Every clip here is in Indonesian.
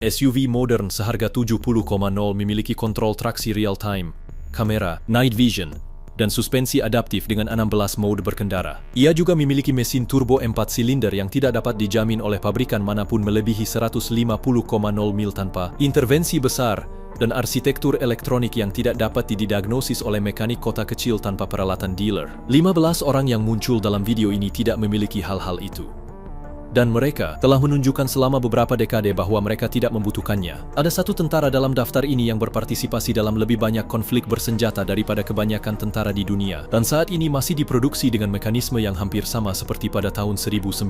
SUV modern seharga 70,0 memiliki kontrol traksi real-time, kamera, night vision, dan suspensi adaptif dengan 16 mode berkendara. Ia juga memiliki mesin turbo 4 silinder yang tidak dapat dijamin oleh pabrikan manapun melebihi 150,000 mil tanpa intervensi besar, dan arsitektur elektronik yang tidak dapat didiagnosis oleh mekanik kota kecil tanpa peralatan dealer. 15 orang yang muncul dalam video ini tidak memiliki hal-hal itu. Dan mereka telah menunjukkan selama beberapa dekade bahwa mereka tidak membutuhkannya. Ada satu tentara dalam daftar ini yang berpartisipasi dalam lebih banyak konflik bersenjata daripada kebanyakan tentara di dunia, dan saat ini masih diproduksi dengan mekanisme yang hampir sama seperti pada tahun 1984.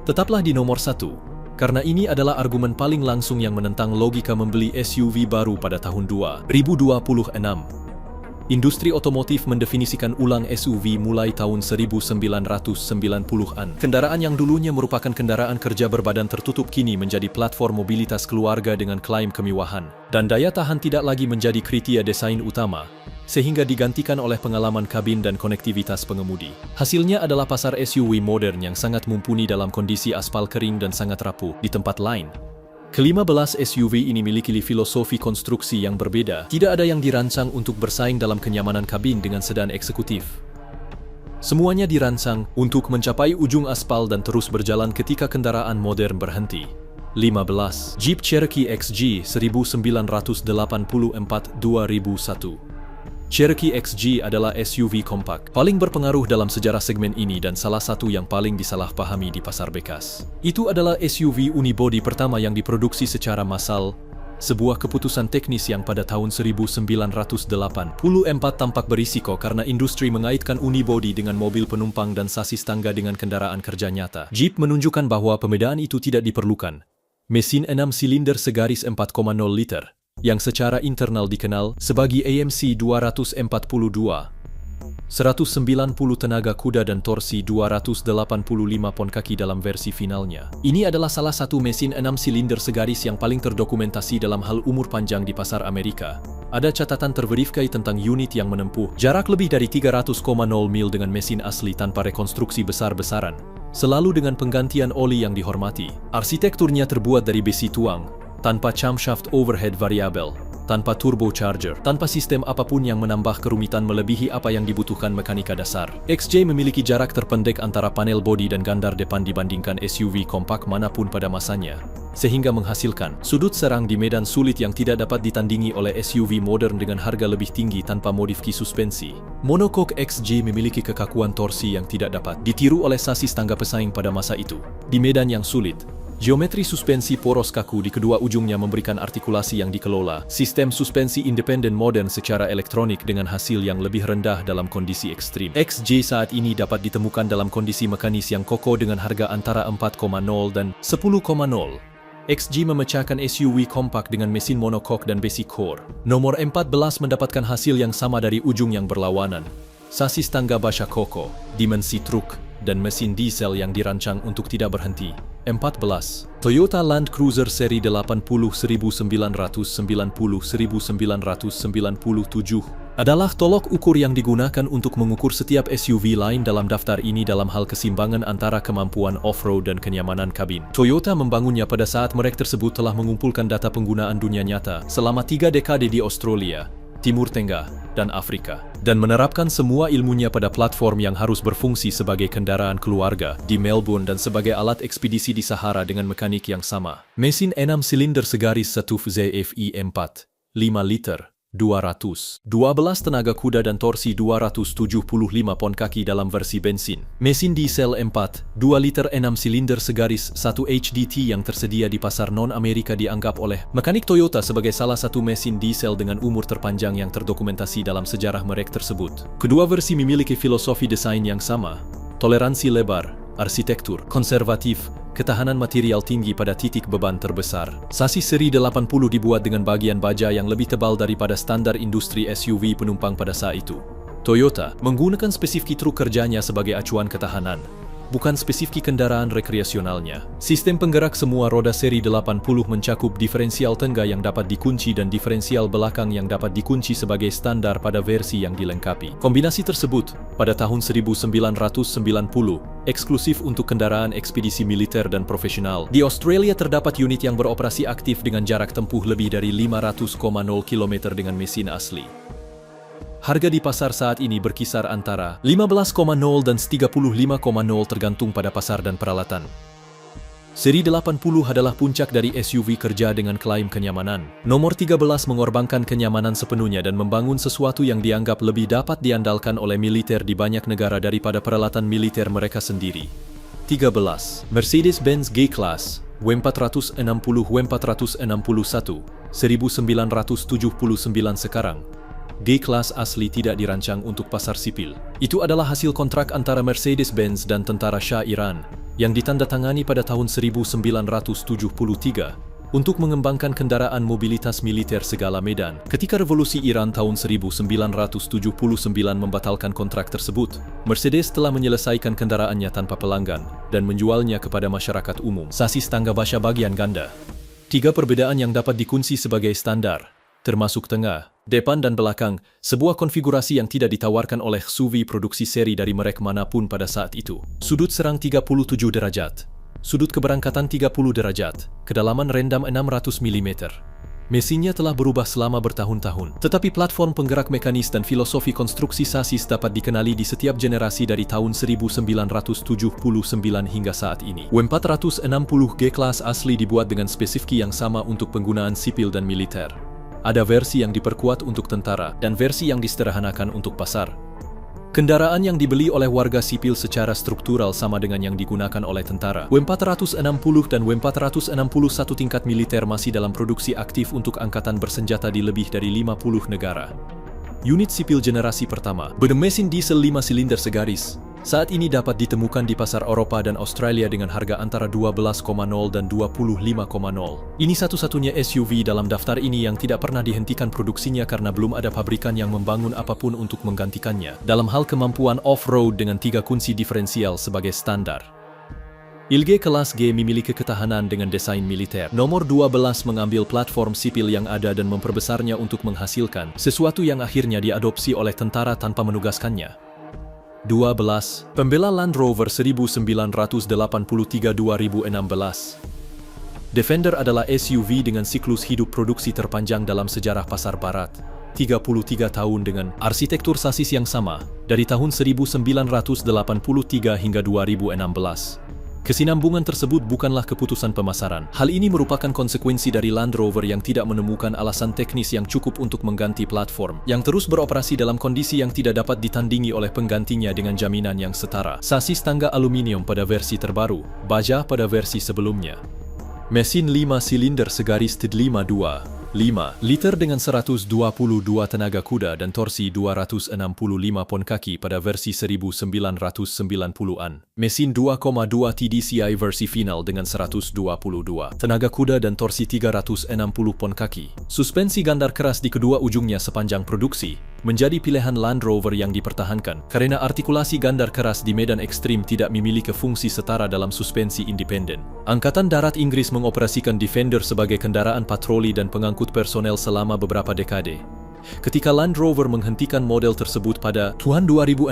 Tetaplah di nomor 1, karena ini adalah argumen paling langsung yang menentang logika membeli SUV baru pada tahun 2026. Industri otomotif mendefinisikan ulang SUV mulai tahun 1990-an. Kendaraan yang dulunya merupakan kendaraan kerja berbadan tertutup kini menjadi platform mobilitas keluarga dengan klaim kemewahan, dan daya tahan tidak lagi menjadi kriteria desain utama, sehingga digantikan oleh pengalaman kabin dan konektivitas pengemudi. Hasilnya adalah pasar SUV modern yang sangat mumpuni dalam kondisi aspal kering dan sangat rapuh di tempat lain. Ke-15 SUV ini memiliki filosofi konstruksi yang berbeda. Tidak ada yang dirancang untuk bersaing dalam kenyamanan kabin dengan sedan eksekutif. Semuanya dirancang untuk mencapai ujung aspal dan terus berjalan ketika kendaraan modern berhenti. 15. Jeep Cherokee XG 1984-2001. Cherokee XG adalah SUV kompak paling berpengaruh dalam sejarah segmen ini dan salah satu yang paling disalahpahami di pasar bekas. Itu adalah SUV unibody pertama yang diproduksi secara massal, sebuah keputusan teknis yang pada tahun 1984 tampak berisiko karena industri mengaitkan unibody dengan mobil penumpang dan sasis tangga dengan kendaraan kerja nyata. Jeep menunjukkan bahwa pembedaan itu tidak diperlukan. Mesin 6 silinder segaris 4,0 liter, yang secara internal dikenal sebagai AMC 242, 190 tenaga kuda dan torsi 285 pon kaki dalam versi finalnya. Ini adalah salah satu mesin 6 silinder segaris yang paling terdokumentasi dalam hal umur panjang di pasar Amerika. Ada catatan terverifikasi tentang unit yang menempuh jarak lebih dari 300,0 mil dengan mesin asli tanpa rekonstruksi besar-besaran, selalu dengan penggantian oli yang dihormati. Arsitekturnya terbuat dari besi tuang, tanpa camshaft overhead variabel, tanpa turbocharger, tanpa sistem apapun yang menambah kerumitan melebihi apa yang dibutuhkan mekanika dasar. XJ memiliki jarak terpendek antara panel bodi dan gandar depan dibandingkan SUV kompak manapun pada masanya, sehingga menghasilkan sudut serang di medan sulit yang tidak dapat ditandingi oleh SUV modern dengan harga lebih tinggi tanpa modifikasi suspensi. Monocoque XJ memiliki kekakuan torsi yang tidak dapat ditiru oleh sasis tangga pesaing pada masa itu. Di medan yang sulit, geometri suspensi poros kaku di kedua ujungnya memberikan artikulasi yang dikelola. Sistem suspensi independen modern secara elektronik dengan hasil yang lebih rendah dalam kondisi ekstrim. XJ saat ini dapat ditemukan dalam kondisi mekanis yang kokoh dengan harga antara 4,0 dan 10,0. XJ memecahkan SUV kompak dengan mesin monocoque dan basic core. Nomor 14 mendapatkan hasil yang sama dari ujung yang berlawanan. Sasis tangga Basha Koko, dimensi truk, dan mesin diesel yang dirancang untuk tidak berhenti. 14. Toyota Land Cruiser seri 80-1990-1997 adalah tolok ukur yang digunakan untuk mengukur setiap SUV lain dalam daftar ini dalam hal keseimbangan antara kemampuan off-road dan kenyamanan kabin. Toyota membangunnya pada saat merek tersebut telah mengumpulkan data penggunaan dunia nyata selama 3 dekade di Australia, Timur Tengah, dan Afrika, dan menerapkan semua ilmunya pada platform yang harus berfungsi sebagai kendaraan keluarga di Melbourne dan sebagai alat ekspedisi di Sahara dengan mekanik yang sama. Mesin 6 silinder segaris 1 ZFI 4, 5 liter, 212 tenaga kuda dan torsi 275 pon kaki dalam versi bensin. Mesin diesel 4, 2 liter 6 silinder segaris 1 HDT yang tersedia di pasar non-Amerika dianggap oleh mekanik Toyota sebagai salah satu mesin diesel dengan umur terpanjang yang terdokumentasi dalam sejarah merek tersebut. Kedua versi memiliki filosofi desain yang sama, toleransi lebar, arsitektur konservatif, ketahanan material tinggi pada titik beban terbesar. Sasis seri 80 dibuat dengan bagian baja yang lebih tebal daripada standar industri SUV penumpang pada saat itu. Toyota menggunakan spesifik truk kerjanya sebagai acuan ketahanan. bukan spesifik kendaraan rekreasionalnya. Sistem penggerak semua roda seri 80 mencakup diferensial tengah yang dapat dikunci dan diferensial belakang yang dapat dikunci sebagai standar pada versi yang dilengkapi. Kombinasi tersebut, pada tahun 1990, eksklusif untuk kendaraan ekspedisi militer dan profesional. Di Australia terdapat unit yang beroperasi aktif dengan jarak tempuh lebih dari 500,0 km dengan mesin asli. Harga di pasar saat ini berkisar antara 15,0 dan 35,0 tergantung pada pasar dan peralatan. Seri 80 adalah puncak dari SUV kerja dengan klaim kenyamanan. Nomor 13 mengorbankan kenyamanan sepenuhnya dan membangun sesuatu yang dianggap lebih dapat diandalkan oleh militer di banyak negara daripada peralatan militer mereka sendiri. 13. Mercedes-Benz G-Class W460 W461 1979 sekarang. G-Class asli tidak dirancang untuk pasar sipil. Itu adalah hasil kontrak antara Mercedes-Benz dan tentara Shah Iran yang ditandatangani pada tahun 1973 untuk mengembangkan kendaraan mobilitas militer segala medan. Ketika revolusi Iran tahun 1979 membatalkan kontrak tersebut, Mercedes telah menyelesaikan kendaraannya tanpa pelanggan dan menjualnya kepada masyarakat umum. Sasis tangga basya bagian ganda. 3 perbedaan yang dapat dikunci sebagai standar, termasuk tengah, depan dan belakang, sebuah konfigurasi yang tidak ditawarkan oleh SUV produksi seri dari merek manapun pada saat itu. Sudut serang 37 derajat, sudut keberangkatan 30 derajat, kedalaman rendam 600 mm. Mesinnya telah berubah selama bertahun-tahun, tetapi platform penggerak mekanis dan filosofi konstruksi sasis dapat dikenali di setiap generasi dari tahun 1979 hingga saat ini. W460 G-Class asli dibuat dengan spesifik yang sama untuk penggunaan sipil dan militer. Ada versi yang diperkuat untuk tentara dan versi yang disederhanakan untuk pasar. Kendaraan yang dibeli oleh warga sipil secara struktural sama dengan yang digunakan oleh tentara. W460 dan W461 tingkat militer masih dalam produksi aktif untuk angkatan bersenjata di lebih dari 50 negara. Unit sipil generasi pertama, bermesin diesel 5 silinder segaris, saat ini dapat ditemukan di pasar Eropa dan Australia dengan harga antara 12,0 dan 25,0. Ini satu-satunya SUV dalam daftar ini yang tidak pernah dihentikan produksinya karena belum ada pabrikan yang membangun apapun untuk menggantikannya dalam hal kemampuan off-road dengan 3 kunci diferensial sebagai standar. ILG kelas G memiliki ketahanan dengan desain militer. Nomor 12 mengambil platform sipil yang ada dan memperbesarnya untuk menghasilkan sesuatu yang akhirnya diadopsi oleh tentara tanpa menugaskannya. 12. Pembela Land Rover 1983 2016. Defender adalah SUV dengan siklus hidup produksi terpanjang dalam sejarah pasar barat. 33 tahun dengan arsitektur sasis yang sama, dari tahun 1983 hingga 2016. Kesinambungan tersebut bukanlah keputusan pemasaran. Hal ini merupakan konsekuensi dari Land Rover yang tidak menemukan alasan teknis yang cukup untuk mengganti platform, yang terus beroperasi dalam kondisi yang tidak dapat ditandingi oleh penggantinya dengan jaminan yang setara. Sasis tangga aluminium pada versi terbaru, baja pada versi sebelumnya. Mesin 5 silinder segaris T52. 5 liter dengan 122 tenaga kuda dan torsi 265 pon kaki pada versi 1990-an. Mesin 2,2 TDCi versi final dengan 122 tenaga kuda dan torsi 360 pon kaki. Suspensi gandar keras di kedua ujungnya sepanjang produksi menjadi pilihan Land Rover yang dipertahankan karena artikulasi gandar keras di medan ekstrim tidak memiliki fungsi setara dalam suspensi independen. Angkatan Darat Inggris mengoperasikan Defender sebagai kendaraan patroli dan pengangkut personel selama beberapa dekade. Ketika Land Rover menghentikan model tersebut pada tahun 2016,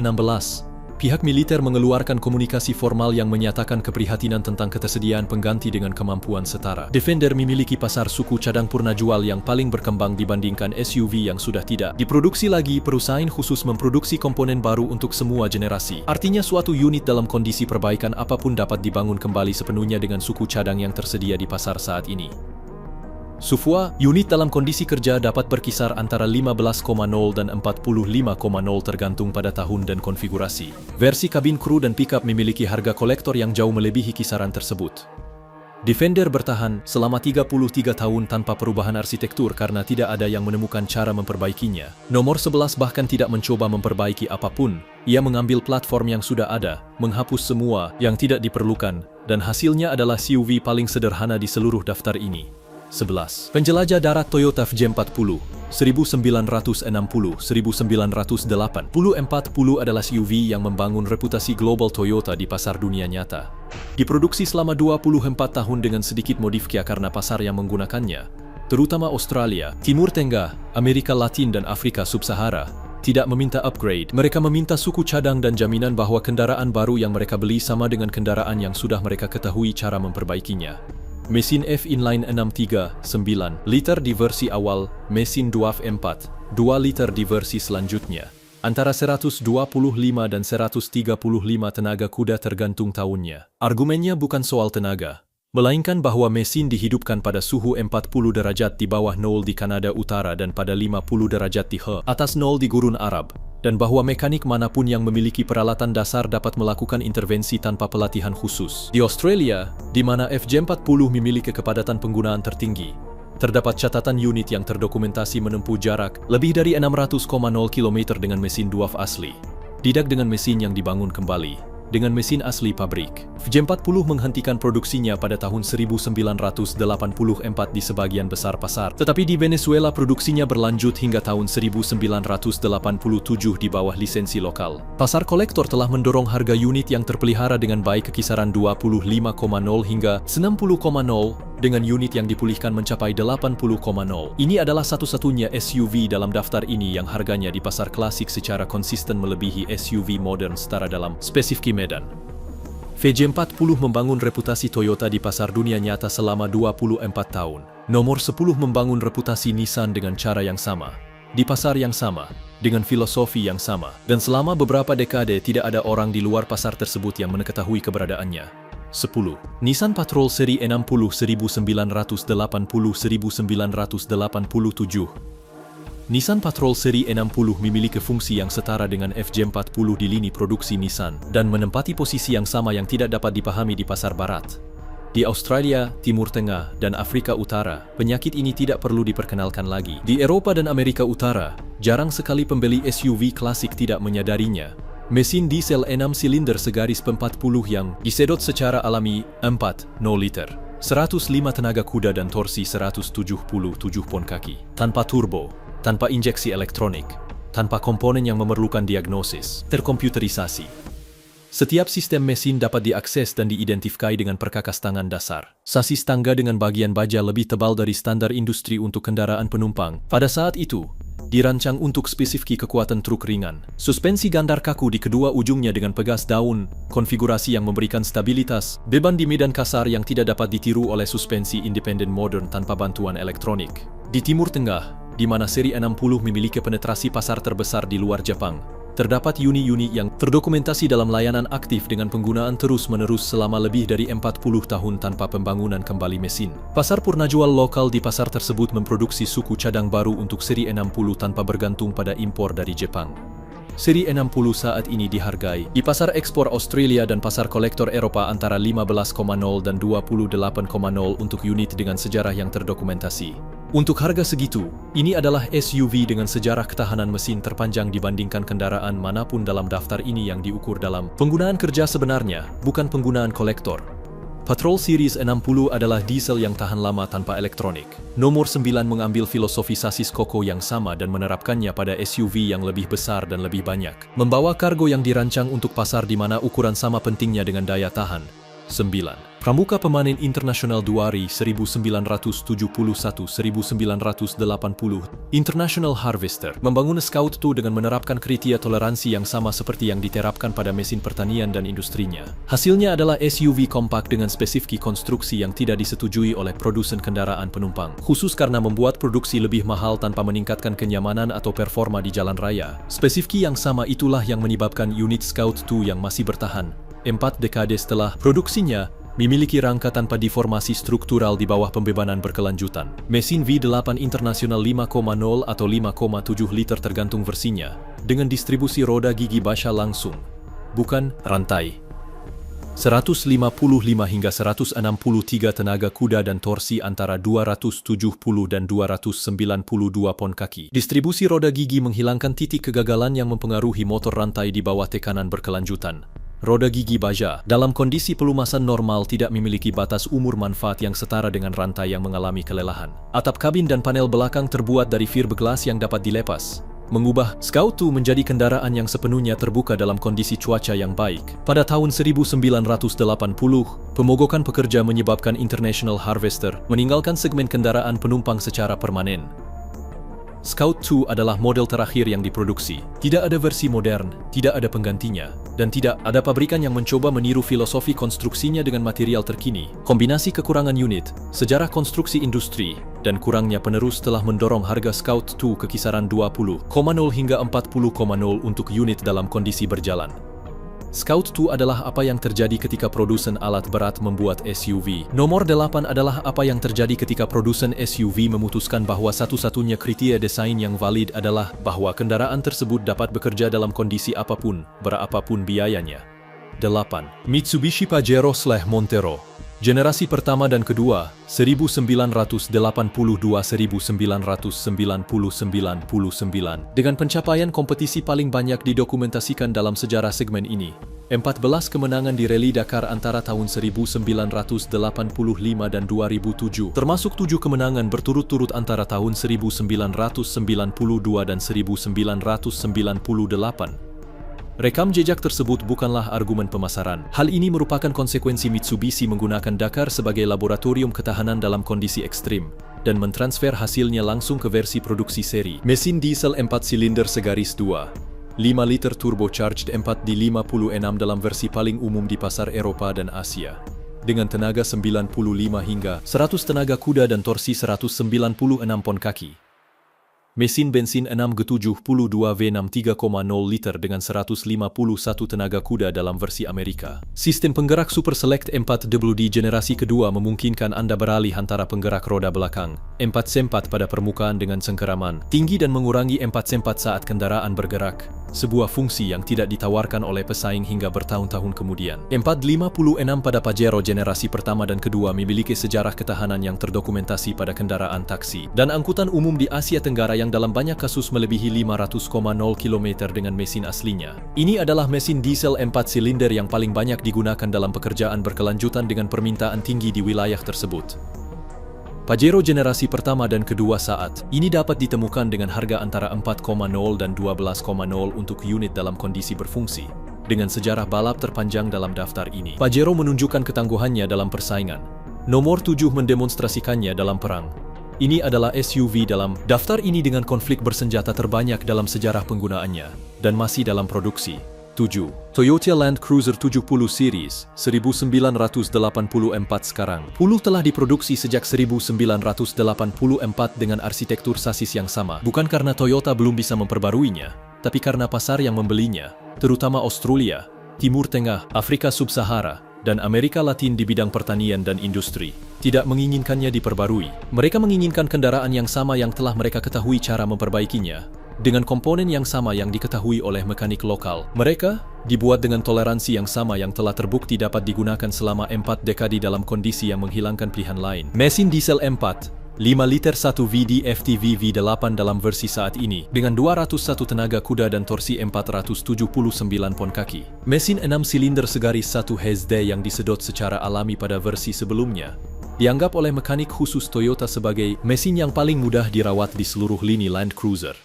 pihak militer mengeluarkan komunikasi formal yang menyatakan keprihatinan tentang ketersediaan pengganti dengan kemampuan setara. Defender memiliki pasar suku cadang purna jual yang paling berkembang dibandingkan SUV yang sudah tidak diproduksi lagi. Perusahaan khusus memproduksi komponen baru untuk semua generasi. Artinya suatu unit dalam kondisi perbaikan apapun dapat dibangun kembali sepenuhnya dengan suku cadang yang tersedia di pasar saat ini. Sufwa, unit dalam kondisi kerja dapat berkisar antara 15,0 dan 45,0 tergantung pada tahun dan konfigurasi. Versi kabin kru dan pickup memiliki harga kolektor yang jauh melebihi kisaran tersebut. Defender bertahan selama 33 tahun tanpa perubahan arsitektur karena tidak ada yang menemukan cara memperbaikinya. Nomor 11 bahkan tidak mencoba memperbaiki apapun. Ia mengambil platform yang sudah ada, menghapus semua yang tidak diperlukan, dan hasilnya adalah SUV paling sederhana di seluruh daftar ini. 11. Penjelajah darat Toyota FJ40 1960-1980 adalah SUV yang membangun reputasi global Toyota di pasar dunia nyata. Diproduksi selama 24 tahun dengan sedikit modifikasi karena pasar yang menggunakannya, terutama Australia, Timur Tengah, Amerika Latin dan Afrika Sub-Sahara, tidak meminta upgrade. Mereka meminta suku cadang dan jaminan bahwa kendaraan baru yang mereka beli sama dengan kendaraan yang sudah mereka ketahui cara memperbaikinya. Mesin F-inline 639 liter di versi awal, mesin Dwarf 4, 2 liter di versi selanjutnya. Antara 125 dan 135 tenaga kuda tergantung tahunnya. Argumennya bukan soal tenaga, melainkan bahwa mesin dihidupkan pada suhu 40 derajat di bawah 0 di Kanada Utara dan pada 50 derajat di atas 0 di Gurun Arab, dan bahwa mekanik manapun yang memiliki peralatan dasar dapat melakukan intervensi tanpa pelatihan khusus. Di Australia, di mana FJ40 memiliki kepadatan penggunaan tertinggi, terdapat catatan unit yang terdokumentasi menempuh jarak lebih dari 600,0 km dengan mesin Dwarf asli, tidak dengan mesin yang dibangun kembali dengan mesin asli pabrik. FJ40 menghentikan produksinya pada tahun 1984 di sebagian besar pasar, tetapi di Venezuela produksinya berlanjut hingga tahun 1987 di bawah lisensi lokal. Pasar kolektor telah mendorong harga unit yang terpelihara dengan baik ke kisaran 25,0 hingga 60,0 dengan unit yang dipulihkan mencapai 80,0. Ini adalah satu-satunya SUV dalam daftar ini yang harganya di pasar klasik secara konsisten melebihi SUV modern setara dalam spesifikasi medan. FJ40 membangun reputasi Toyota di pasar dunia nyata selama 24 tahun. Nomor 10 membangun reputasi Nissan dengan cara yang sama, di pasar yang sama, dengan filosofi yang sama, dan selama beberapa dekade tidak ada orang di luar pasar tersebut yang mengetahui keberadaannya. 10. Nissan Patrol seri 60 1980-1987. Nissan Patrol seri 60 memiliki fungsi yang setara dengan FJ40 di lini produksi Nissan dan menempati posisi yang sama yang tidak dapat dipahami di pasar barat. Di Australia, Timur Tengah, dan Afrika Utara, penyakit ini tidak perlu diperkenalkan lagi. Di Eropa dan Amerika Utara, jarang sekali pembeli SUV klasik tidak menyadarinya. Mesin diesel 6 silinder segaris 40 yang disedot secara alami 4,0 liter, 105 tenaga kuda dan torsi 177 pon kaki, tanpa turbo, tanpa injeksi elektronik, tanpa komponen yang memerlukan diagnosis, terkomputerisasi. Setiap sistem mesin dapat diakses dan diidentifikasi dengan perkakas tangan dasar. Sasis tangga dengan bagian baja lebih tebal dari standar industri untuk kendaraan penumpang. Pada saat itu, dirancang untuk spesifikasi kekuatan truk ringan. Suspensi gandar kaku di kedua ujungnya dengan pegas daun, konfigurasi yang memberikan stabilitas, beban di medan kasar yang tidak dapat ditiru oleh suspensi independen modern tanpa bantuan elektronik. Di Timur Tengah, di mana seri 60 memiliki penetrasi pasar terbesar di luar Jepang, terdapat unit-unit yang terdokumentasi dalam layanan aktif dengan penggunaan terus-menerus selama lebih dari 40 tahun tanpa pembangunan kembali mesin. Pasar purnajual lokal di pasar tersebut memproduksi suku cadang baru untuk seri 60 tanpa bergantung pada impor dari Jepang. Seri 60 saat ini dihargai di pasar ekspor Australia dan pasar kolektor Eropa antara 15,0 dan 28,0 untuk unit dengan sejarah yang terdokumentasi. Untuk harga segitu, ini adalah SUV dengan sejarah ketahanan mesin terpanjang dibandingkan kendaraan manapun dalam daftar ini yang diukur dalam penggunaan kerja sebenarnya, bukan penggunaan kolektor. Patrol Series 60 adalah diesel yang tahan lama tanpa elektronik. Nomor 9 mengambil filosofi sasis koko yang sama dan menerapkannya pada SUV yang lebih besar dan lebih banyak. Membawa kargo yang dirancang untuk pasar di mana ukuran sama pentingnya dengan daya tahan. 9. Pramuka Pemanen Internasional Duari 1971-1980 International Harvester membangun Scout 2 dengan menerapkan kriteria toleransi yang sama seperti yang diterapkan pada mesin pertanian dan industrinya. Hasilnya adalah SUV kompak dengan spesifikasi konstruksi yang tidak disetujui oleh produsen kendaraan penumpang, khusus karena membuat produksi lebih mahal tanpa meningkatkan kenyamanan atau performa di jalan raya. Spesifikasi yang sama itulah yang menyebabkan unit Scout 2 yang masih bertahan 4 dekade setelah produksinya, memiliki rangka tanpa deformasi struktural di bawah pembebanan berkelanjutan. Mesin V8 internasional 5,0 atau 5,7 liter tergantung versinya, dengan distribusi roda gigi basah langsung, bukan rantai. 155 hingga 163 tenaga kuda dan torsi antara 270 dan 292 pon kaki. Distribusi roda gigi menghilangkan titik kegagalan yang mempengaruhi motor rantai di bawah tekanan berkelanjutan. roda gigi baja, dalam kondisi pelumasan normal tidak memiliki batas umur manfaat yang setara dengan rantai yang mengalami kelelahan. Atap kabin dan panel belakang terbuat dari fiberglass yang dapat dilepas, mengubah Scout 2 menjadi kendaraan yang sepenuhnya terbuka dalam kondisi cuaca yang baik. Pada tahun 1980, pemogokan pekerja menyebabkan International Harvester meninggalkan segmen kendaraan penumpang secara permanen. Scout 2 adalah model terakhir yang diproduksi. Tidak ada versi modern, tidak ada penggantinya, dan tidak ada pabrikan yang mencoba meniru filosofi konstruksinya dengan material terkini. Kombinasi kekurangan unit, sejarah konstruksi industri, dan kurangnya penerus telah mendorong harga Scout 2 ke kisaran 20,0 hingga 40,0 untuk unit dalam kondisi berjalan. Scout 2 adalah apa yang terjadi ketika produsen alat berat membuat SUV. Nomor 8 adalah apa yang terjadi ketika produsen SUV memutuskan bahwa satu-satunya kriteria desain yang valid adalah bahwa kendaraan tersebut dapat bekerja dalam kondisi apapun, berapapun biayanya. 8. Mitsubishi Pajero/Montero. Generasi pertama dan kedua, 1982-1999, dengan pencapaian kompetisi paling banyak didokumentasikan dalam sejarah segmen ini. 14 kemenangan di Rally Dakar antara tahun 1985 dan 2007, termasuk 7 kemenangan berturut-turut antara tahun 1992 dan 1998. Rekam jejak tersebut bukanlah argumen pemasaran. Hal ini merupakan konsekuensi Mitsubishi menggunakan Dakar sebagai laboratorium ketahanan dalam kondisi ekstrim dan mentransfer hasilnya langsung ke versi produksi seri. Mesin diesel 4 silinder segaris 2, 5 liter turbocharged 4D56 dalam versi paling umum di pasar Eropa dan Asia, dengan tenaga 95 hingga 100 tenaga kuda dan torsi 196 pon kaki. Mesin bensin 6G72 V6 3,0 liter dengan 151 tenaga kuda dalam versi Amerika. Sistem penggerak Super Select 4WD generasi kedua memungkinkan Anda beralih antara penggerak roda belakang, 4 sempat pada permukaan dengan cengkeraman tinggi dan mengurangi 4 sempat saat kendaraan bergerak, sebuah fungsi yang tidak ditawarkan oleh pesaing hingga bertahun-tahun kemudian. 456 pada Pajero generasi pertama dan kedua memiliki sejarah ketahanan yang terdokumentasi pada kendaraan taksi dan angkutan umum di Asia Tenggara yang dalam banyak kasus melebihi 500,0 km dengan mesin aslinya. Ini adalah mesin diesel 4 silinder yang paling banyak digunakan dalam pekerjaan berkelanjutan dengan permintaan tinggi di wilayah tersebut. Pajero generasi pertama dan kedua saat ini dapat ditemukan dengan harga antara 4,0 dan 12,0 untuk unit dalam kondisi berfungsi. Dengan sejarah balap terpanjang dalam daftar ini, Pajero menunjukkan ketangguhannya dalam persaingan. Nomor 7 mendemonstrasikannya dalam perang. Ini adalah SUV dalam daftar ini dengan konflik bersenjata terbanyak dalam sejarah penggunaannya, dan masih dalam produksi. 7. Toyota Land Cruiser 70 Series, 1984 sekarang. 10 telah diproduksi sejak 1984 dengan arsitektur sasis yang sama. Bukan karena Toyota belum bisa memperbaruinya, tapi karena pasar yang membelinya, terutama Australia, Timur Tengah, Afrika Sub-Sahara, dan Amerika Latin di bidang pertanian dan industri, tidak menginginkannya diperbarui. Mereka menginginkan kendaraan yang sama yang telah mereka ketahui cara memperbaikinya, dengan komponen yang sama yang diketahui oleh mekanik lokal. Mereka dibuat dengan toleransi yang sama yang telah terbukti dapat digunakan selama 4 dekade dalam kondisi yang menghilangkan pilihan lain. Mesin diesel 4, 5 liter 1 VD-FTV V8 dalam versi saat ini, dengan 201 tenaga kuda dan torsi 479 pon kaki. Mesin 6 silinder segaris 1 HD yang disedot secara alami pada versi sebelumnya, dianggap oleh mekanik khusus Toyota sebagai mesin yang paling mudah dirawat di seluruh lini Land Cruiser.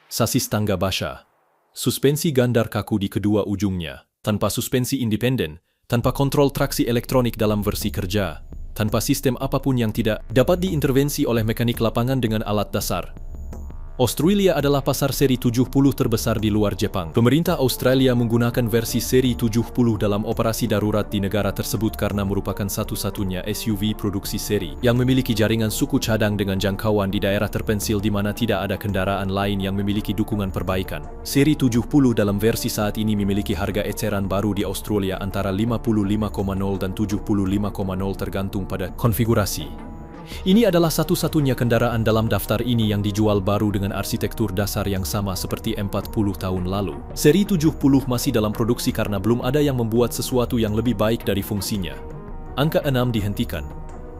Sasis tangga basah, suspensi gandar kaku di kedua ujungnya, tanpa suspensi independen, tanpa kontrol traksi elektronik dalam versi kerja, tanpa sistem apapun yang tidak dapat diintervensi oleh mekanik lapangan dengan alat dasar. Australia adalah pasar seri 70 terbesar di luar Jepang. Pemerintah Australia menggunakan versi seri 70 dalam operasi darurat di negara tersebut karena merupakan satu-satunya SUV produksi seri yang memiliki jaringan suku cadang dengan jangkauan di daerah terpencil di mana tidak ada kendaraan lain yang memiliki dukungan perbaikan. Seri 70 dalam versi saat ini memiliki harga eceran baru di Australia antara 55,0 dan 75,0 tergantung pada konfigurasi. Ini adalah satu-satunya kendaraan dalam daftar ini yang dijual baru dengan arsitektur dasar yang sama seperti 40 tahun lalu. Seri 70 masih dalam produksi karena belum ada yang membuat sesuatu yang lebih baik dari fungsinya. Angka 6 dihentikan.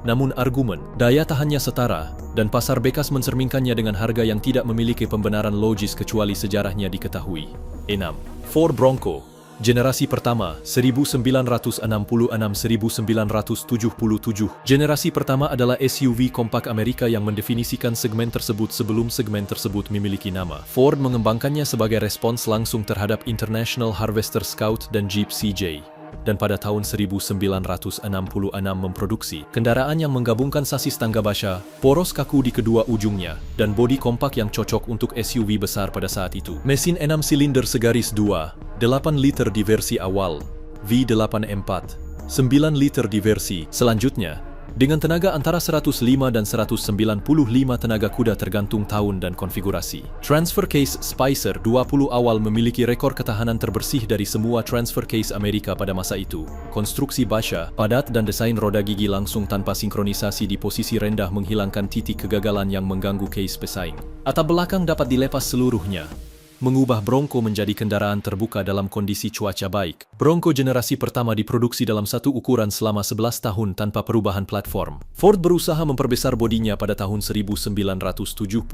Namun argumen, daya tahannya setara, dan pasar bekas mencerminkannya dengan harga yang tidak memiliki pembenaran logis kecuali sejarahnya diketahui. 6. Ford Bronco, Generasi pertama, 1966-1977. Generasi pertama adalah SUV kompak Amerika yang mendefinisikan segmen tersebut sebelum segmen tersebut memiliki nama. Ford mengembangkannya sebagai respons langsung terhadap International Harvester Scout dan Jeep CJ. Dan pada tahun 1966 memproduksi kendaraan yang menggabungkan sasis tangga basah, poros kaku di kedua ujungnya, dan bodi kompak yang cocok untuk SUV besar pada saat itu. Mesin 6 silinder segaris 2, 8 liter di versi awal, V8 9 liter di versi selanjutnya, dengan tenaga antara 105 dan 195 tenaga kuda tergantung tahun dan konfigurasi. Transfer case Spicer 20 awal memiliki rekor ketahanan terbersih dari semua transfer case Amerika pada masa itu. Konstruksi basah, padat dan desain roda gigi langsung tanpa sinkronisasi di posisi rendah menghilangkan titik kegagalan yang mengganggu case pesaing. Atap belakang dapat dilepas seluruhnya, mengubah Bronco menjadi kendaraan terbuka dalam kondisi cuaca baik. Bronco generasi pertama diproduksi dalam satu ukuran selama 11 tahun tanpa perubahan platform. Ford berusaha memperbesar bodinya pada tahun 1978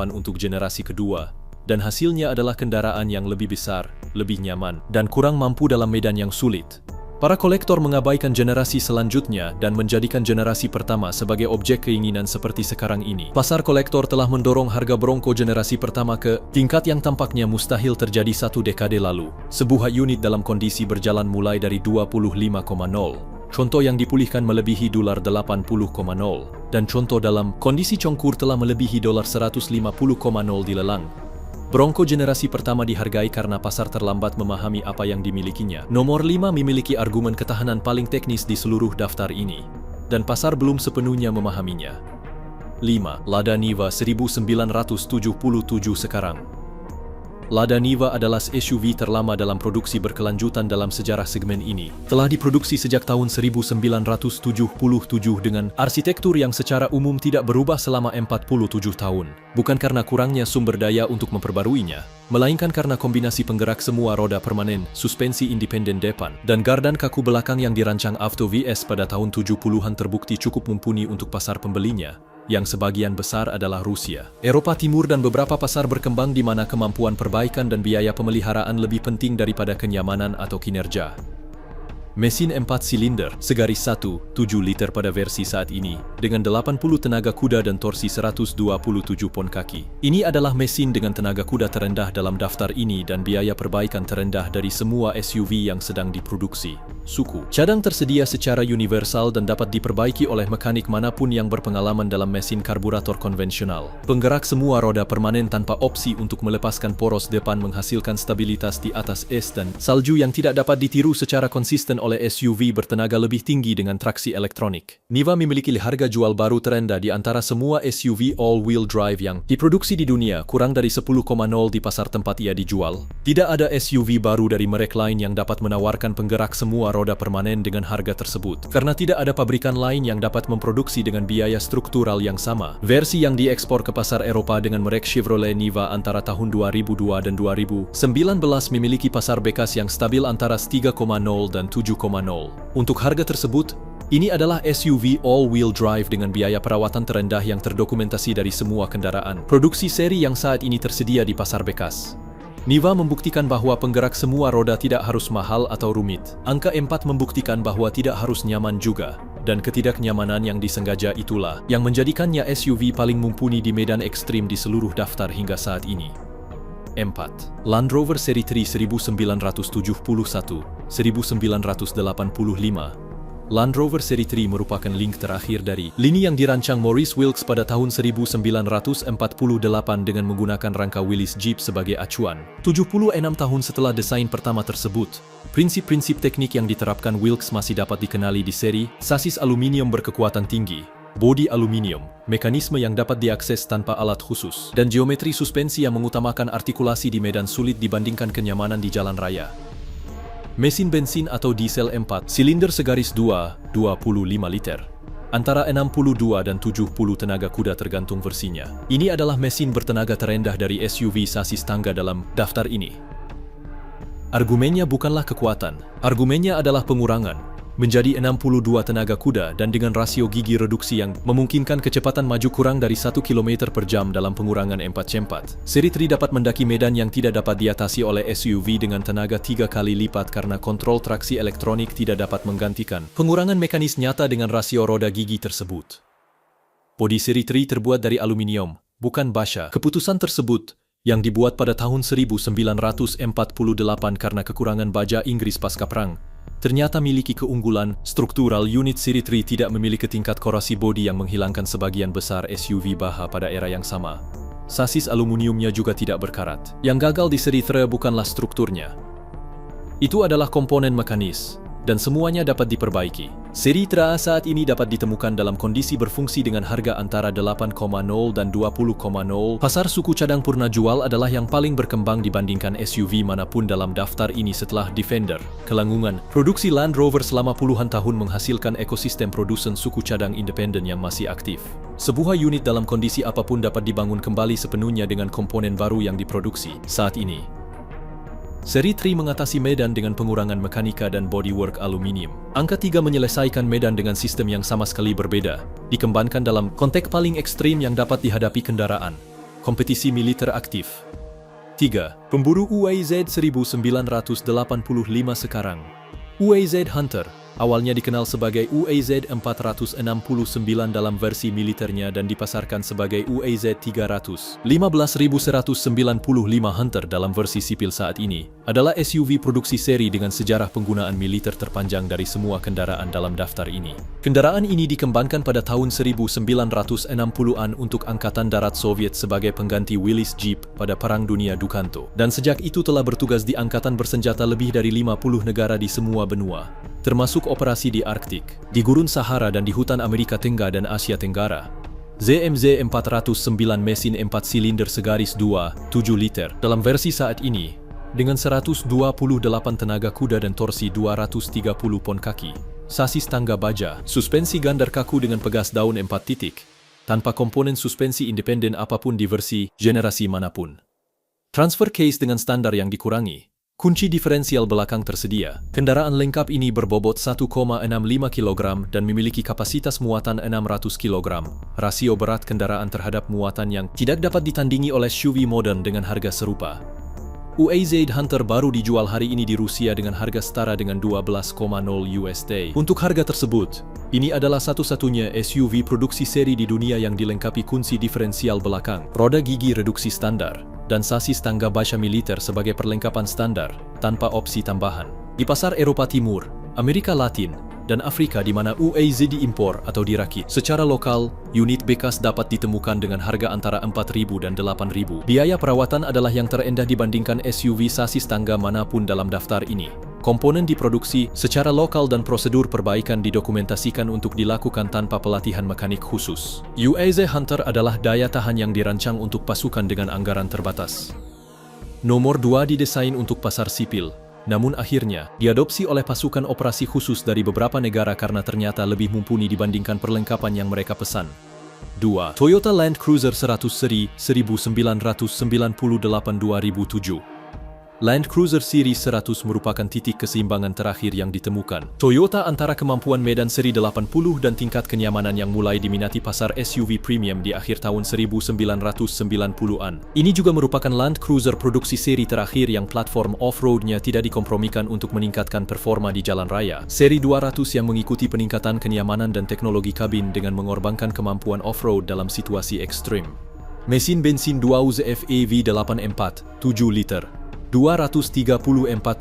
untuk generasi kedua, dan hasilnya adalah kendaraan yang lebih besar, lebih nyaman, dan kurang mampu dalam medan yang sulit. Para kolektor mengabaikan generasi selanjutnya dan menjadikan generasi pertama sebagai objek keinginan seperti sekarang ini. Pasar kolektor telah mendorong harga Bronco generasi pertama ke tingkat yang tampaknya mustahil terjadi satu dekade lalu. Sebuah unit dalam kondisi berjalan mulai dari 25,0. Contoh yang dipulihkan melebihi $80,0, dan contoh dalam kondisi congkur telah melebihi $150,000 dilelang. Bronco generasi pertama dihargai karena pasar terlambat memahami apa yang dimilikinya. Nomor 5 memiliki argumen ketahanan paling teknis di seluruh daftar ini, dan pasar belum sepenuhnya memahaminya. 5. Lada Niva 1977 sekarang. Lada Niva adalah SUV terlama dalam produksi berkelanjutan dalam sejarah segmen ini. Telah diproduksi sejak tahun 1977 dengan arsitektur yang secara umum tidak berubah selama 47 tahun. Bukan karena kurangnya sumber daya untuk memperbaruinya, melainkan karena kombinasi penggerak semua roda permanen, suspensi independen depan, dan gardan kaku belakang yang dirancang Avto VS pada tahun 70-an terbukti cukup mumpuni untuk pasar pembelinya, yang sebagian besar adalah Rusia, Eropa Timur dan beberapa pasar berkembang di mana kemampuan perbaikan dan biaya pemeliharaan lebih penting daripada kenyamanan atau kinerja. Mesin 4 silinder, segaris 1, 7 liter pada versi saat ini, dengan 80 tenaga kuda dan torsi 127 pon kaki. Ini adalah mesin dengan tenaga kuda terendah dalam daftar ini dan biaya perbaikan terendah dari semua SUV yang sedang diproduksi. Suku cadang tersedia secara universal dan dapat diperbaiki oleh mekanik manapun yang berpengalaman dalam mesin karburator konvensional. Penggerak semua roda permanen tanpa opsi untuk melepaskan poros depan menghasilkan stabilitas di atas es dan salju yang tidak dapat ditiru secara konsisten oleh SUV bertenaga lebih tinggi dengan traksi elektronik. Niva memiliki harga jual baru terendah di antara semua SUV all-wheel drive yang diproduksi di dunia, kurang dari 10,0 di pasar tempat ia dijual. Tidak ada SUV baru dari merek lain yang dapat menawarkan penggerak semua roda permanen dengan harga tersebut, karena tidak ada pabrikan lain yang dapat memproduksi dengan biaya struktural yang sama. Versi yang diekspor ke pasar Eropa dengan merek Chevrolet Niva antara tahun 2002 dan 2019 memiliki pasar bekas yang stabil antara 3,0 dan 7,0. Untuk harga tersebut, ini adalah SUV all-wheel drive dengan biaya perawatan terendah yang terdokumentasi dari semua kendaraan produksi seri yang saat ini tersedia di pasar bekas. Niva membuktikan bahwa penggerak semua roda tidak harus mahal atau rumit. Angka 4 membuktikan bahwa tidak harus nyaman juga, dan ketidaknyamanan yang disengaja itulah yang menjadikannya SUV paling mumpuni di medan ekstrim di seluruh daftar hingga saat ini. 4. Land Rover Seri 3 1971, 1985. Land Rover Seri 3 merupakan link terakhir dari lini yang dirancang Maurice Wilks pada tahun 1948 dengan menggunakan rangka Willys Jeep sebagai acuan. 76 tahun setelah desain pertama tersebut, prinsip-prinsip teknik yang diterapkan Wilks masih dapat dikenali di seri, sasis aluminium berkekuatan tinggi, bodi aluminium, mekanisme yang dapat diakses tanpa alat khusus, dan geometri suspensi yang mengutamakan artikulasi di medan sulit dibandingkan kenyamanan di jalan raya. Mesin bensin atau diesel 4 silinder segaris 2, 25 liter. Antara 62 dan 70 tenaga kuda tergantung versinya. Ini adalah mesin bertenaga terendah dari SUV sasis tangga dalam daftar ini. Argumennya bukanlah kekuatan, argumennya adalah pengurangan. menjadi 62 tenaga kuda dan dengan rasio gigi reduksi yang memungkinkan kecepatan maju kurang dari 1 km per jam dalam pengurangan 4x4. Seri 3 dapat mendaki medan yang tidak dapat diatasi oleh SUV dengan tenaga 3 kali lipat karena kontrol traksi elektronik tidak dapat menggantikan pengurangan mekanis nyata dengan rasio roda gigi tersebut. Bodi seri 3 terbuat dari aluminium, bukan baja. Keputusan tersebut yang dibuat pada tahun 1948 karena kekurangan baja Inggris pasca perang, ternyata miliki keunggulan struktural. Unit seri 3 tidak memiliki tingkat korasi bodi yang menghilangkan sebagian besar SUV baja pada era yang sama. Sasis aluminiumnya juga tidak berkarat. Yang gagal di seri 3 bukanlah strukturnya. Itu adalah komponen mekanis, dan semuanya dapat diperbaiki. Seri 3 saat ini dapat ditemukan dalam kondisi berfungsi dengan harga antara 8,0 dan 20,0. Pasar suku cadang purna jual adalah yang paling berkembang dibandingkan SUV manapun dalam daftar ini setelah Defender. Kelangsungan produksi Land Rover selama puluhan tahun menghasilkan ekosistem produsen suku cadang independen yang masih aktif. Sebuah unit dalam kondisi apapun dapat dibangun kembali sepenuhnya dengan komponen baru yang diproduksi saat ini. Seri 3 mengatasi medan dengan pengurangan mekanika dan bodywork aluminium. Angka 3 menyelesaikan medan dengan sistem yang sama sekali berbeda, dikembangkan dalam konteks paling ekstrim yang dapat dihadapi kendaraan. Kompetisi militer aktif. 3. Pemburu UAZ 1985 sekarang. UAZ Hunter awalnya dikenal sebagai UAZ 469 dalam versi militernya dan dipasarkan sebagai UAZ 300. 15.195 Hunter dalam versi sipil saat ini adalah SUV produksi seri dengan sejarah penggunaan militer terpanjang dari semua kendaraan dalam daftar ini. Kendaraan ini dikembangkan pada tahun 1960-an untuk Angkatan Darat Soviet sebagai pengganti Willys Jeep pada Perang Dunia Dukanto, dan sejak itu telah bertugas di angkatan bersenjata lebih dari 50 negara di semua benua, termasuk operasi di Arktik, di Gurun Sahara dan di hutan Amerika Tengah dan Asia Tenggara. ZMZ 409 mesin 4 silinder segaris 2, 7 liter dalam versi saat ini, dengan 128 tenaga kuda dan torsi 230 pon kaki. Sasis tangga baja, suspensi gandar kaku dengan pegas daun 4 titik, tanpa komponen suspensi independen apapun di versi generasi manapun. Transfer case dengan standar yang dikurangi. Kunci diferensial belakang tersedia. Kendaraan lengkap ini berbobot 1,65 kg dan memiliki kapasitas muatan 600 kg. Rasio berat kendaraan terhadap muatan yang tidak dapat ditandingi oleh SUV modern dengan harga serupa. UAZ Hunter baru dijual hari ini di Rusia dengan harga setara dengan $12,000 USD. Untuk harga tersebut, ini adalah satu-satunya SUV produksi seri di dunia yang dilengkapi kunci diferensial belakang, roda gigi reduksi standar, dan sasis tangga baja militer sebagai perlengkapan standar, tanpa opsi tambahan. Di pasar Eropa Timur, Amerika Latin, dan Afrika di mana UAZ diimpor atau dirakit secara lokal, unit bekas dapat ditemukan dengan harga antara 4.000 dan 8.000. Biaya perawatan adalah yang terendah dibandingkan SUV sasis tangga manapun dalam daftar ini. Komponen diproduksi secara lokal dan prosedur perbaikan didokumentasikan untuk dilakukan tanpa pelatihan mekanik khusus. UAZ Hunter adalah daya tahan yang dirancang untuk pasukan dengan anggaran terbatas. Nomor 2 didesain untuk pasar sipil, namun akhirnya diadopsi oleh pasukan operasi khusus dari beberapa negara karena ternyata lebih mumpuni dibandingkan perlengkapan yang mereka pesan. 2. Toyota Land Cruiser 100 seri 1998-2007. Land Cruiser Series 100 merupakan titik keseimbangan terakhir yang ditemukan Toyota antara kemampuan medan seri 80 dan tingkat kenyamanan yang mulai diminati pasar SUV premium di akhir tahun 1990-an. Ini juga merupakan Land Cruiser produksi seri terakhir yang platform off-roadnya tidak dikompromikan untuk meningkatkan performa di jalan raya. Seri 200 yang mengikuti peningkatan kenyamanan dan teknologi kabin dengan mengorbankan kemampuan off-road dalam situasi ekstrim. Mesin bensin 2 FAV 8.4, 7 liter. 234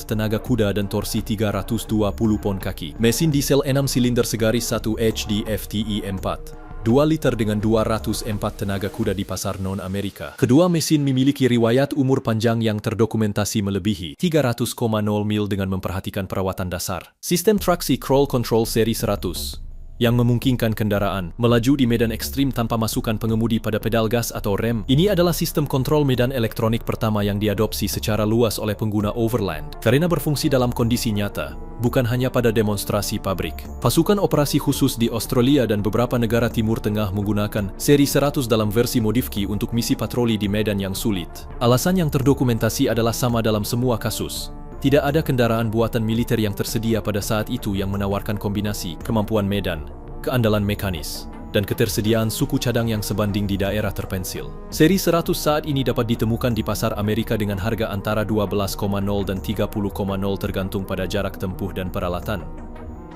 tenaga kuda dan torsi 320 pon kaki. Mesin diesel 6 silinder segaris 1 HDFTE 4. 2 liter dengan 204 tenaga kuda di pasar non-Amerika. Kedua mesin memiliki riwayat umur panjang yang terdokumentasi melebihi 300,0 mil dengan memperhatikan perawatan dasar. Sistem traksi crawl control seri 100. Yang memungkinkan kendaraan melaju di medan ekstrim tanpa masukan pengemudi pada pedal gas atau rem. Ini adalah sistem kontrol medan elektronik pertama yang diadopsi secara luas oleh pengguna overland karena berfungsi dalam kondisi nyata, bukan hanya pada demonstrasi pabrik. Pasukan operasi khusus di Australia dan beberapa negara Timur Tengah menggunakan seri 100 dalam versi modifki untuk misi patroli di medan yang sulit. Alasan yang terdokumentasi adalah sama dalam semua kasus. Tidak ada kendaraan buatan militer yang tersedia pada saat itu yang menawarkan kombinasi kemampuan medan, keandalan mekanis, dan ketersediaan suku cadang yang sebanding di daerah terpencil. Seri 100 saat ini dapat ditemukan di pasar Amerika dengan harga antara 12,0 dan 30,0 tergantung pada jarak tempuh dan peralatan.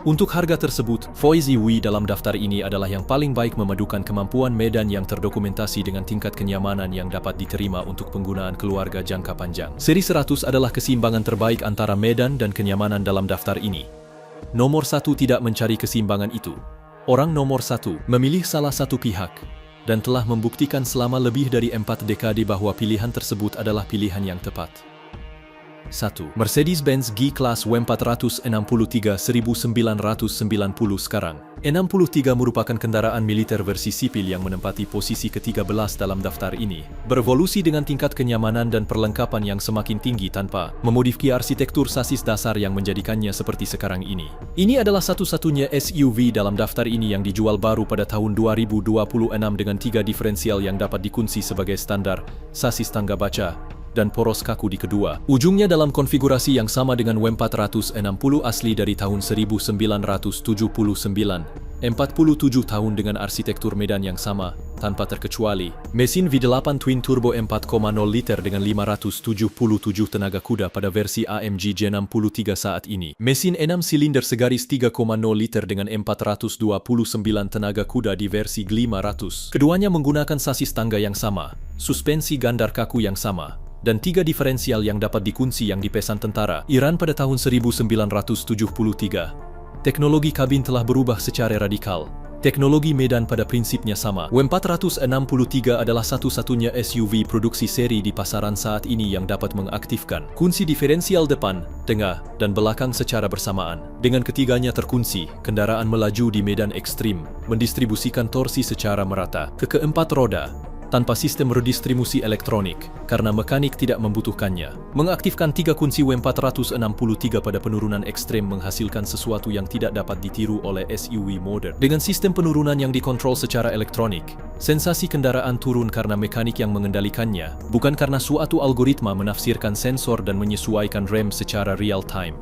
Untuk harga tersebut, VoiceEV dalam daftar ini adalah yang paling baik memadukan kemampuan medan yang terdokumentasi dengan tingkat kenyamanan yang dapat diterima untuk penggunaan keluarga jangka panjang. Seri 100 adalah keseimbangan terbaik antara medan dan kenyamanan dalam daftar ini. Nomor 1 tidak mencari keseimbangan itu. Orang nomor 1 memilih salah satu pihak dan telah membuktikan selama lebih dari 4 dekade bahwa pilihan tersebut adalah pilihan yang tepat. 1. Mercedes-Benz G-Class W463 1990 sekarang. 63 merupakan kendaraan militer versi sipil yang menempati posisi ke-13 dalam daftar ini, berevolusi dengan tingkat kenyamanan dan perlengkapan yang semakin tinggi tanpa memodifikasi arsitektur sasis dasar yang menjadikannya seperti sekarang ini. Ini adalah satu-satunya SUV dalam daftar ini yang dijual baru pada tahun 2026 dengan 3 diferensial yang dapat dikunci sebagai standar, sasis tangga baca, dan poros kaku di kedua. Ujungnya dalam konfigurasi yang sama dengan W460 asli dari tahun 1979, 47 tahun dengan arsitektur medan yang sama, tanpa terkecuali. Mesin V8 Twin Turbo 4,0 liter dengan 577 tenaga kuda pada versi AMG G63 saat ini. Mesin 6 silinder segaris 3,0 liter dengan 429 tenaga kuda di versi G500. Keduanya menggunakan sasis tangga yang sama, suspensi gandar kaku yang sama, dan 3 diferensial yang dapat dikunci yang dipesan tentara Iran pada tahun 1973. Teknologi kabin telah berubah secara radikal. Teknologi medan pada prinsipnya sama. W463 adalah satu-satunya SUV produksi seri di pasaran saat ini yang dapat mengaktifkan kunci diferensial depan, tengah, dan belakang secara bersamaan. Dengan ketiganya terkunci, kendaraan melaju di medan ekstrim, mendistribusikan torsi secara merata ke keempat roda, tanpa sistem redistribusi elektronik, karena mekanik tidak membutuhkannya. Mengaktifkan 3 kunci W463 pada penurunan ekstrem menghasilkan sesuatu yang tidak dapat ditiru oleh SUV modern. Dengan sistem penurunan yang dikontrol secara elektronik, sensasi kendaraan turun karena mekanik yang mengendalikannya, bukan karena suatu algoritma menafsirkan sensor dan menyesuaikan rem secara real-time.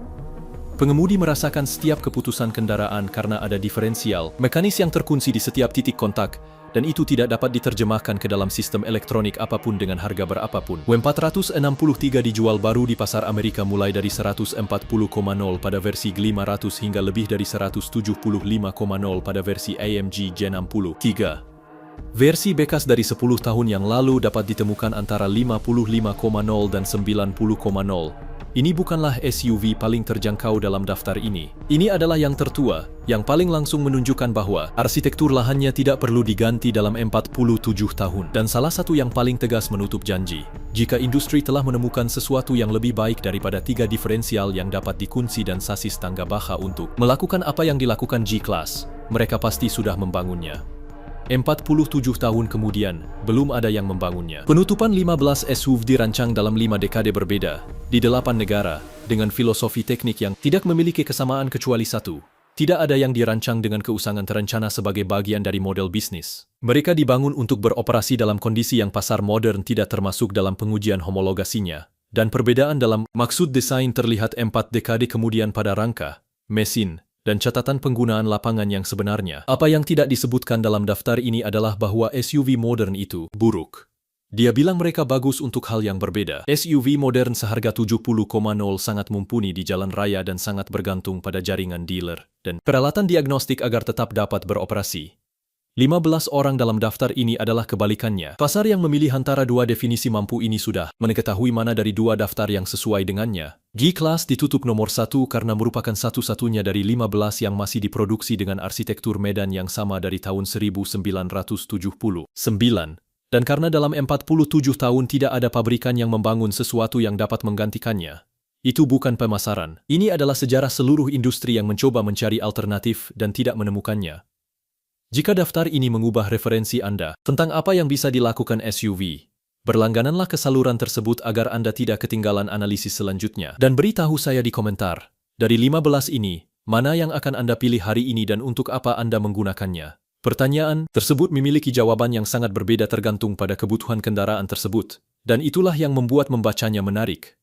Pengemudi merasakan setiap keputusan kendaraan karena ada diferensial, mekanis yang terkunci di setiap titik kontak, dan itu tidak dapat diterjemahkan ke dalam sistem elektronik apapun dengan harga berapapun. W463 dijual baru di pasar Amerika mulai dari 140,0 pada versi G500 hingga lebih dari 175,0 pada versi AMG G63. Versi bekas dari 10 tahun yang lalu dapat ditemukan antara 55,0 dan 90,0. Ini bukanlah SUV paling terjangkau dalam daftar ini. Ini adalah yang tertua, yang paling langsung menunjukkan bahwa arsitektur lahannya tidak perlu diganti dalam 47 tahun. Dan salah satu yang paling tegas menutup janji, jika industri telah menemukan sesuatu yang lebih baik daripada 3 diferensial yang dapat dikunci dan sasis tangga baja untuk melakukan apa yang dilakukan G-Class, mereka pasti sudah membangunnya. 47 tahun kemudian, belum ada yang membangunnya. Penutupan 15 SUV dirancang dalam 5 dekade berbeda, di 8 negara, dengan filosofi teknik yang tidak memiliki kesamaan kecuali satu. Tidak ada yang dirancang dengan keusangan terencana sebagai bagian dari model bisnis. Mereka dibangun untuk beroperasi dalam kondisi yang pasar modern tidak termasuk dalam pengujian homologasinya. Dan perbedaan dalam maksud desain terlihat 4 dekade kemudian pada rangka, mesin, dan catatan penggunaan lapangan yang sebenarnya. Apa yang tidak disebutkan dalam daftar ini adalah bahwa SUV modern itu buruk. Dia bilang mereka bagus untuk hal yang berbeda. SUV modern seharga 70,0 sangat mumpuni di jalan raya dan sangat bergantung pada jaringan dealer dan peralatan diagnostik agar tetap dapat beroperasi. 15 orang dalam daftar ini adalah kebalikannya. Pasar yang memilih antara 2 definisi mampu ini sudah mengetahui mana dari 2 daftar yang sesuai dengannya. G-Class ditutup nomor 1 karena merupakan satu-satunya dari 15 yang masih diproduksi dengan arsitektur medan yang sama dari tahun 1979. Dan karena dalam 47 tahun tidak ada pabrikan yang membangun sesuatu yang dapat menggantikannya. Itu bukan pemasaran. Ini adalah sejarah seluruh industri yang mencoba mencari alternatif dan tidak menemukannya. Jika daftar ini mengubah referensi Anda tentang apa yang bisa dilakukan SUV, berlanggananlah ke saluran tersebut agar Anda tidak ketinggalan analisis selanjutnya. Dan beritahu saya di komentar, dari 15 ini, mana yang akan Anda pilih hari ini dan untuk apa Anda menggunakannya? Pertanyaan tersebut memiliki jawaban yang sangat berbeda tergantung pada kebutuhan kendaraan tersebut, dan itulah yang membuat membacanya menarik.